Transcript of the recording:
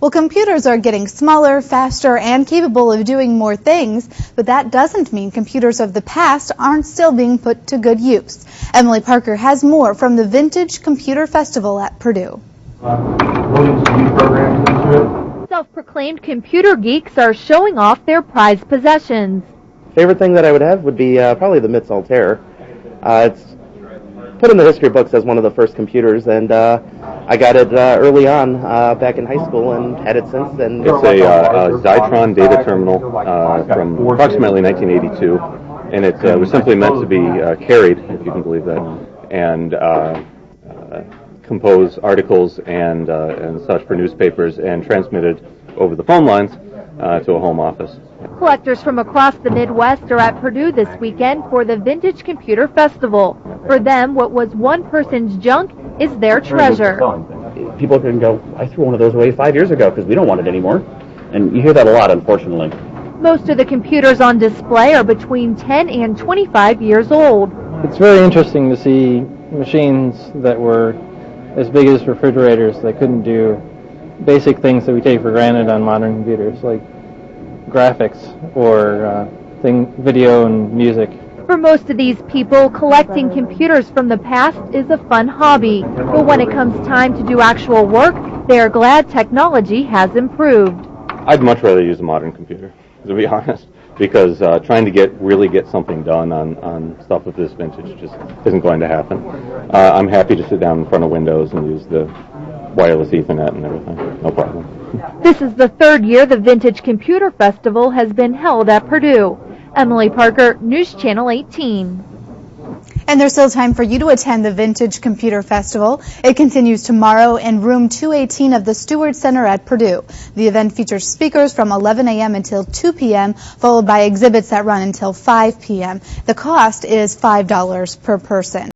Well, computers are getting smaller, faster, and capable of doing more things, but that doesn't mean computers of the past aren't still being put to good use. Emily Parker has more from the Vintage Computer Festival at Purdue. Self-proclaimed computer geeks are showing off their prized possessions. Favorite thing that I would have would be probably the MITS Altair. It's put in the history books as one of the first computers, and I got it early on back in high school and had it since then. It's a Zytron data terminal from approximately 1982, and it was simply meant to be carried, if you can believe that, and compose articles and such for newspapers and transmitted over the phone lines to a home office. Collectors from across the Midwest are at Purdue this weekend for the Vintage Computer Festival. For them, what was one person's junk is their treasure. People can go, I threw one of those away 5 years ago because we don't want it anymore. And you hear that a lot, unfortunately. Most of the computers on display are between 10 and 25 years old. It's very interesting to see machines that were as big as refrigerators that couldn't do basic things that we take for granted on modern computers, like graphics or video and music. For most of these people, collecting computers from the past is a fun hobby. But when it comes time to do actual work, they are glad technology has improved. I'd much rather use a modern computer, to be honest, because trying to really get something done on stuff of this vintage just isn't going to happen. I'm happy to sit down in front of Windows and use the wireless Ethernet and everything. No problem. This is the third year the Vintage Computer Festival has been held at Purdue. Emily Parker, News Channel 18. And there's still time for you to attend the Vintage Computer Festival. It continues tomorrow in room 218 of the Stewart Center at Purdue. The event features speakers from 11 a.m. until 2 p.m., followed by exhibits that run until 5 p.m. The cost is $5 per person.